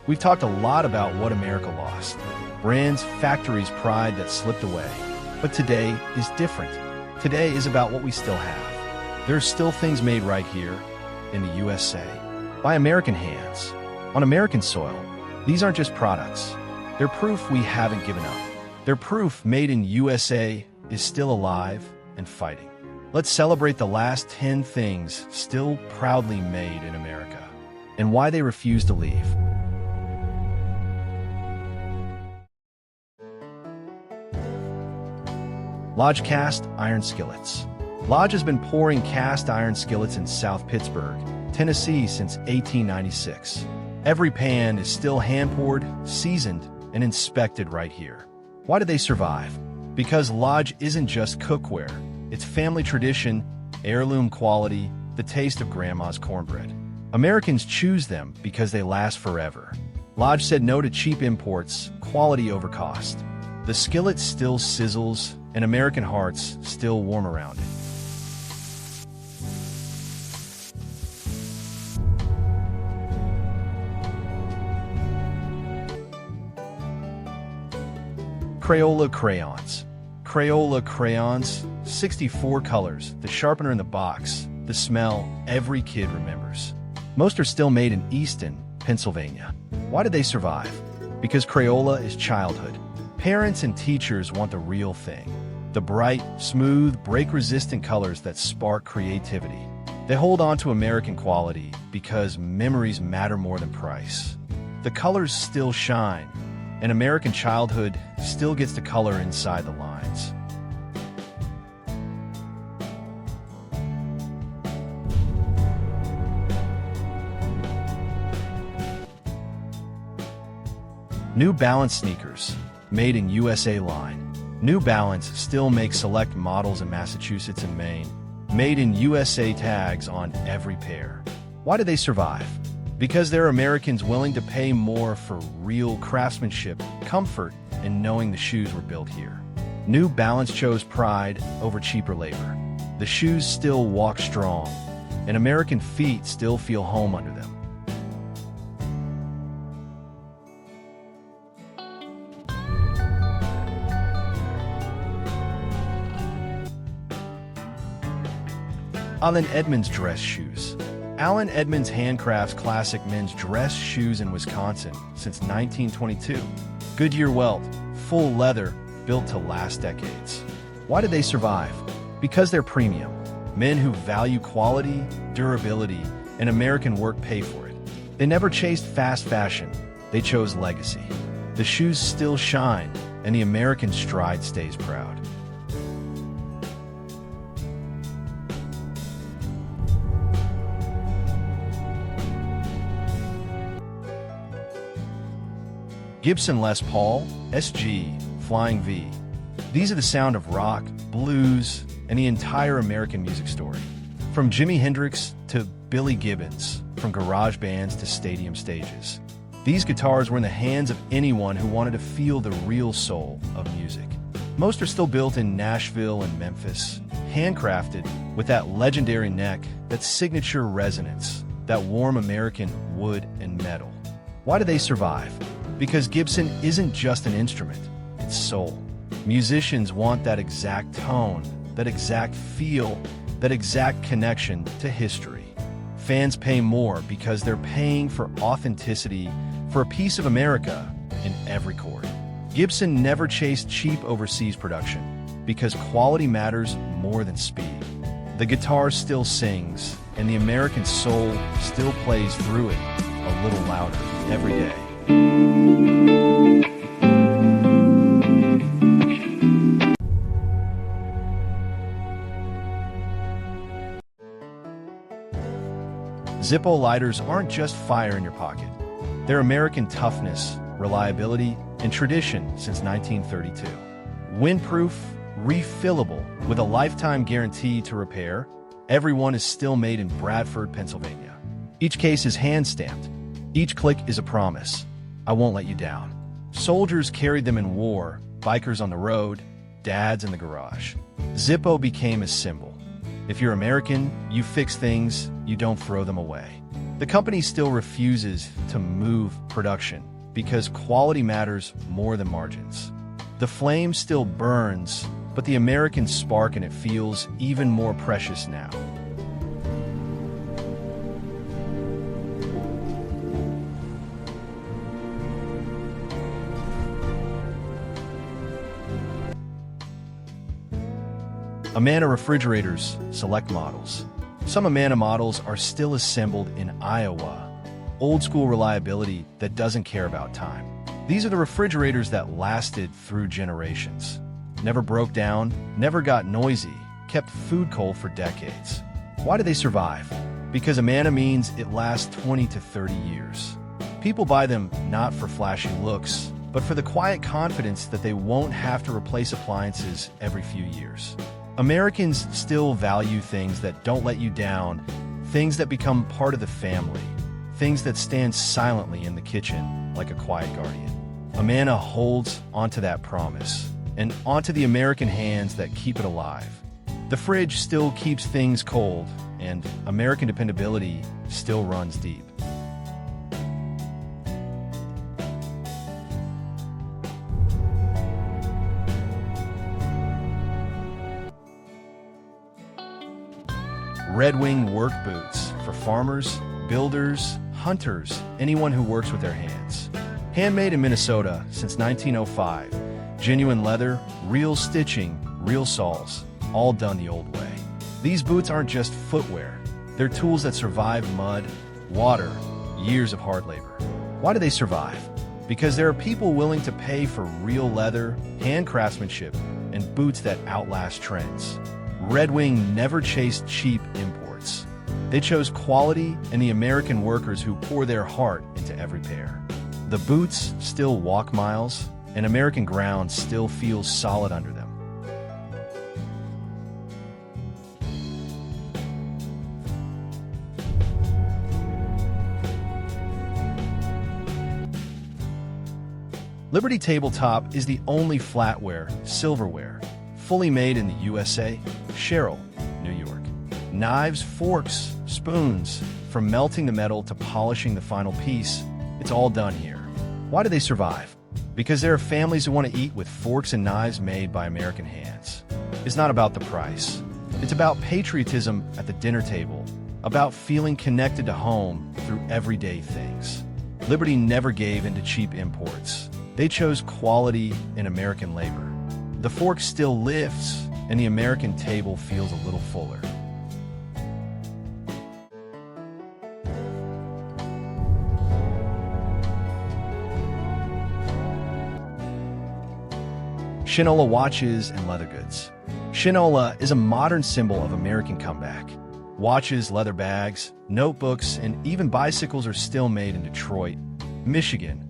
We've talked a lot about what America lost. Brands, factories, pride that slipped away. But today is different. Today is about what we still have. There are still things made right here in the USA, by American hands, on American soil. These aren't just products. They're proof we haven't given up. They're proof Made in USA is still alive and fighting. Let's celebrate the last 10 things still proudly made in America and why they refuse to leave. Lodge Cast Iron Skillets. Lodge has been pouring cast iron skillets in South Pittsburgh, Tennessee since 1896. Every pan is still hand-poured, seasoned, and inspected right here. Why do they survive? Because Lodge isn't just cookware. It's family tradition, heirloom quality, the taste of grandma's cornbread. Americans choose them because they last forever. Lodge said no to cheap imports, quality over cost. The skillet still sizzles, and American hearts still warm around it. Crayola crayons. Crayola crayons, 64 colors, the sharpener in the box, the smell every kid remembers. Most are still made in Easton, Pennsylvania. Why do they survive? Because Crayola is childhood. Parents and teachers want the real thing. The bright, smooth, break-resistant colors that spark creativity. They hold on to American quality because memories matter more than price. The colors still shine, and American childhood still gets to color inside the lines. New Balance sneakers, made in USA line. New Balance still makes select models in Massachusetts and Maine. Made in USA tags on every pair. Why do they survive? Because they're Americans willing to pay more for real craftsmanship, comfort, and knowing the shoes were built here. New Balance chose pride over cheaper labor. The shoes still walk strong, and American feet still feel home under them. Allen Edmonds dress shoes. Allen Edmonds handcrafts classic men's dress shoes in Wisconsin since 1922. Goodyear welt, full leather, built to last decades. Why do they survive? Because they're premium. Men who value quality, durability, and American work pay for it. They never chased fast fashion. They chose legacy. The shoes still shine, and the American stride stays proud. Gibson Les Paul, SG, Flying V. These are the sound of rock, blues, and the entire American music story. From Jimi Hendrix to Billy Gibbons, from garage bands to stadium stages. These guitars were in the hands of anyone who wanted to feel the real soul of music. Most are still built in Nashville and Memphis, handcrafted with that legendary neck, that signature resonance, that warm American wood and metal. Why do they survive? Because Gibson isn't just an instrument, it's soul. Musicians want that exact tone, that exact feel, that exact connection to history. Fans pay more because they're paying for authenticity, for a piece of America in every chord. Gibson never chased cheap overseas production because quality matters more than speed. The guitar still sings, and the American soul still plays through it a little louder every day. Zippo lighters aren't just fire in your pocket. They're American toughness, reliability, and tradition since 1932. Windproof, refillable, with a lifetime guarantee to repair, every one is still made in Bradford, Pennsylvania. Each case is hand-stamped. Each click is a promise. I won't let you down. Soldiers carried them in war, bikers on the road, dads in the garage. Zippo became a symbol. If you're American, you fix things, you don't throw them away. The company still refuses to move production because quality matters more than margins. The flame still burns, but the American spark in it feels even more precious now. Amana refrigerators, select models. Some Amana models are still assembled in Iowa. Old school reliability that doesn't care about time. These are the refrigerators that lasted through generations. Never broke down, never got noisy, kept food cold for decades. Why do they survive? Because Amana means it lasts 20 to 30 years. People buy them not for flashy looks, but for the quiet confidence that they won't have to replace appliances every few years. Americans still value things that don't let you down, things that become part of the family, things that stand silently in the kitchen like a quiet guardian. Amana holds onto that promise and onto the American hands that keep it alive. The fridge still keeps things cold, and American dependability still runs deep. Red Wing work boots for farmers, builders, hunters, anyone who works with their hands. Handmade in Minnesota since 1905. Genuine leather, real stitching, real soles, all done the old way. These boots aren't just footwear. They're tools that survive mud, water, years of hard labor. Why do they survive? Because there are people willing to pay for real leather, hand craftsmanship, and boots that outlast trends. Red Wing never chased cheap imports. They chose quality and the American workers who pour their heart into every pair. The boots still walk miles, and American ground still feels solid under them. Liberty Tabletop is the only flatware, silverware, fully made in the USA, Cherish, New York. Knives, forks, spoons, from melting the metal to polishing the final piece, it's all done here. Why do they survive? Because there are families who want to eat with forks and knives made by American hands. It's not about the price. It's about patriotism at the dinner table, about feeling connected to home through everyday things. Liberty never gave into cheap imports. They chose quality in American labor. The fork still lifts, and the American table feels a little fuller. Shinola watches and leather goods. Shinola is a modern symbol of American comeback. Watches, leather bags, notebooks, and even bicycles are still made in Detroit, Michigan,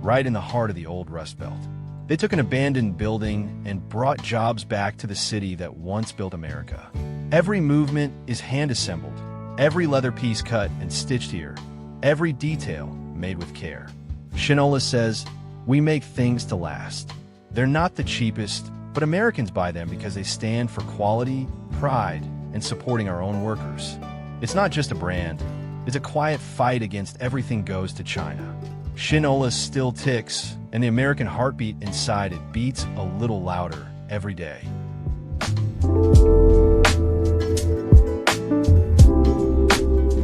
right in the heart of the old Rust Belt. They took an abandoned building and brought jobs back to the city that once built America. Every movement is hand-assembled, every leather piece cut and stitched here, every detail made with care. Shinola says, "We make things to last." They're not the cheapest, but Americans buy them because they stand for quality, pride, and supporting our own workers. It's not just a brand, it's a quiet fight against everything goes to China. Shinola still ticks, and the American heartbeat inside it beats a little louder every day.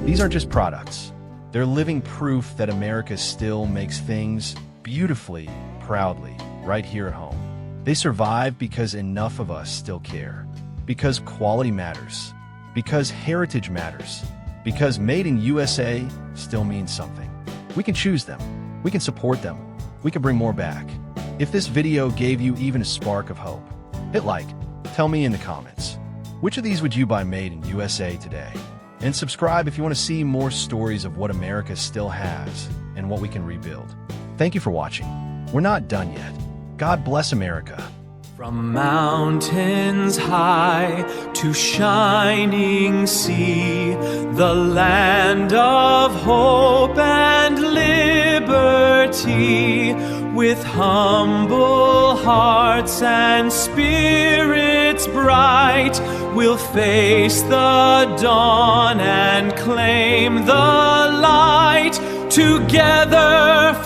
These aren't just products. They're living proof that America still makes things beautifully, proudly, right here at home. They survive because enough of us still care. Because quality matters. Because heritage matters. Because made in USA still means something. We can choose them. We can support them. We can bring more back. If this video gave you even a spark of hope, hit like. Tell me in the comments. Which of these would you buy made in USA today? And subscribe if you want to see more stories of what America still has and what we can rebuild. Thank you for watching. We're not done yet. God bless America. From mountains high to shining sea, the land of hope and liberty, with humble hearts and spirits bright, we'll face the dawn and claim the light. Together